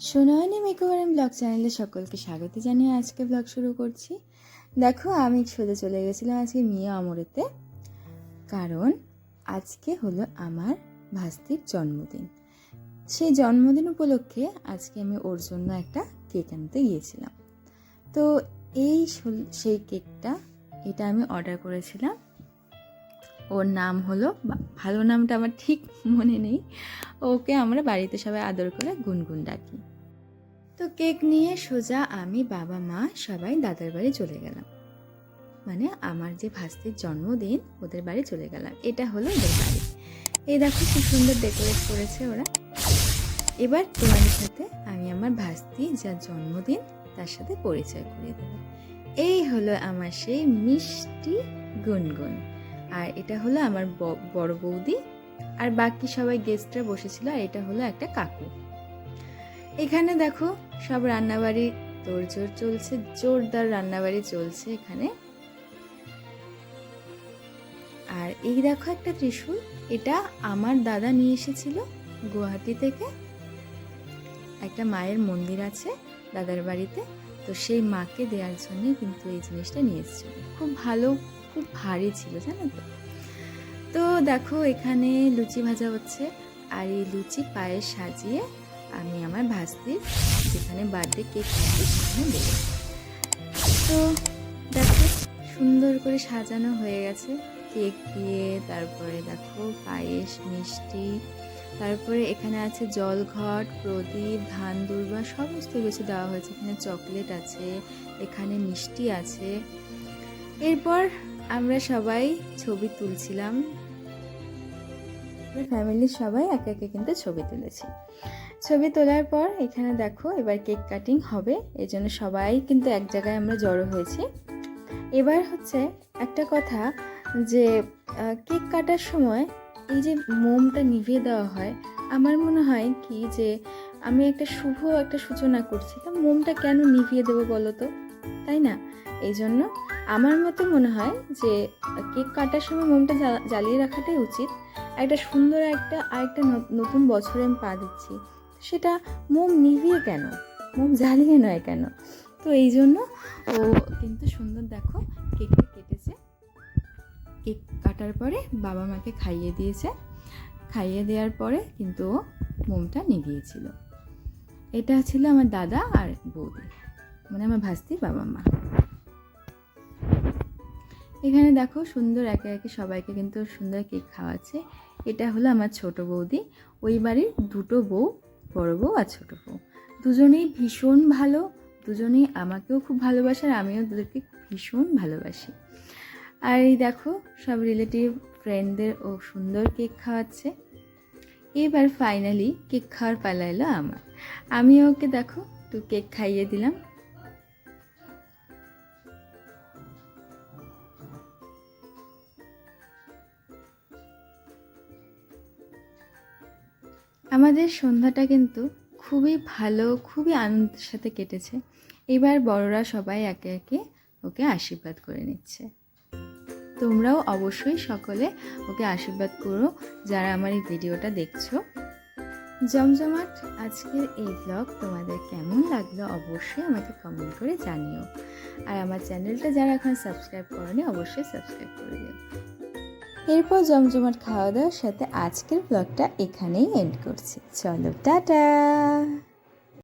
সোনাহানি makeover and blog চ্যানেলে সকলকে স্বাগত জানিয়ে আজকে ব্লগ শুরু করছি। দেখো, আমি সোজা চলে গেছিলাম আজকে মিয়া আমরেতে, কারণ আজকে হলো আমার ভাস্তির জন্মদিন। সেই জন্মদিন উপলক্ষে আজকে আমি ওর জন্য একটা কেক আনতে গিয়েছিলাম। তো সেই কেকটা এটা আমি অর্ডার করেছিলাম। ওর নাম হলো, ভালো নামটা আমার ঠিক মনে নেই, ওকে আমরা বাড়িতে সবাই আদর করে গুনগুন ডাকি। তো কেক নিয়ে সোজা আমি, বাবা, মা সবাই দাদার বাড়ি চলে গেলাম। মানে আমার যে ভাস্তির জন্মদিন, ওদের বাড়ি চলে গেলাম। এটা হলো ওদের বাড়ি। এই দেখো কি সুন্দর ডেকোরেট করেছে ওরা। এবার তোমাদের সাথে আমি আমার ভাস্তি যার জন্মদিন তার সাথে পরিচয় করিয়ে দেব। এই হলো আমার সেই মিষ্টি গুনগুন, আর এটা হলো আমার বড় বৌদি, আর বাকি সবাই গেস্টরা বসেছিল। আর এটা হলো একটা কাকু। এখানে দেখো সব রান্নাবাড়ি তোড়জোড় চলছে, জোরদার রান্নাবাড়ি চলছে এখানে। আর এই দেখো একটা ত্রিশূল, এটা আমার দাদা নিয়ে এসেছিল গুয়াহাটি থেকে। একটা মায়ের মন্দির আছে দাদার বাড়িতে, তো সেই মাকে দেওয়ার জন্য কিন্তু এই জিনিসটা নিয়ে এসেছিল। খুব ভালো, খুব ভারী ছিল, জানো তো। তো দেখো এখানে লুচি ভাজা হচ্ছে, আর এই লুচি পায়ে সাজিয়ে আমি আমার ভাস্তির যেখানে বার্থডে কেক কাটছি সেখানে দেবো। তো দেখো সুন্দর করে সাজানো হয়ে গেছে কেক দিয়ে। তারপরে দেখো পায়েস, মিষ্টি, তারপরে এখানে আছে জলঘট, প্রদীপ, ধান দুর্বা, সমস্ত কিছু দেওয়া হয়েছে। এখানে চকলেট আছে, এখানে মিষ্টি আছে। এরপর আমরা সবাই ছবি তুলছিলাম, ফ্যামিলির সবাই একে একে কিন্তু ছবি তুলেছি। ছবি তোলার পর এখানে দেখো এবার কেক কাটিং হবে, এই জন্য সবাই কিন্তু এক জায়গায় আমরা জড়ো হয়েছি। এবার হচ্ছে একটা কথা, যে কেক কাটার সময় এই যে মোমটা নিভিয়ে দেওয়া হয়, আমার মনে হয় কি যে আমি একটা শুভ একটা সূচনা করছি, তো মোমটা কেন নিভিয়ে দেবো বলো তো, তাই না? এই জন্য আমার মতে মনে হয় যে কেক কাটার সময় মোমটা জ্বালিয়ে রাখাটাই উচিত। একটা সুন্দর আরেকটা নতুন বছরে আমি পা দিচ্ছি, সেটা মোম নিভিয়ে কেন, মোম জ্বালিয়ে নয় কেন? তো এই জন্য ও কিন্তু সুন্দর দেখো কেকটা কেটেছে। কেক কাটার পরে বাবা মাকে খাইয়ে দিয়েছে, খাইয়ে দেওয়ার পরে কিন্তু ও মোমটা নিভিয়েছিল। এটা ছিল আমার দাদা আর বৌদি, মানে আমার ভাস্তির বাবা মা। এখানে দেখো সুন্দর একে একে সবাইকে কিন্তু সুন্দর কেক খাওয়াচ্ছে। এটা হলো আমার ছোট বৌদি, ওই বাড়ির দুটো বউ, বড় বউ আর ছোট বউ, দুজনেই ভীষণ ভালো, দুজনেই আমাকেও খুব ভালোবাসে আর আমিও ওদেরকে ভীষণ ভালোবাসি। আর এই দেখো সব রিলেটিভ ফ্রেন্ডদের ও সুন্দর কেক খাওয়াচ্ছে। এবার ফাইনালি কেক খাওয়ার পালা এলো আমার। আমি ওকে দেখো একটু কেক খাইয়ে দিলাম। আমাদের সন্ধ্যাটা কিন্তু খুবই ভালো, খুবই আনন্দের সাথে কেটেছে। এবার বড়রা সবাই একে একে ওকে আশীর্বাদ করে নিচ্ছে। তোমরাও অবশ্যই সকলে ওকে আশীর্বাদ করো যারা আমার এই ভিডিওটা দেখছো। জমজমাট আজকের এই ব্লগ তোমাদের কেমন লাগলো অবশ্যই আমাকে কমেন্ট করে জানিও। আর আমার চ্যানেলটা যারা এখন সাবস্ক্রাইব করোনি অবশ্যই সাবস্ক্রাইব করে দিও। এরপর জমজমাট খাওয়া দাওয়ার সাথে আজকের ব্লগটা এখানেই এন্ড করছি। চলো টাটা।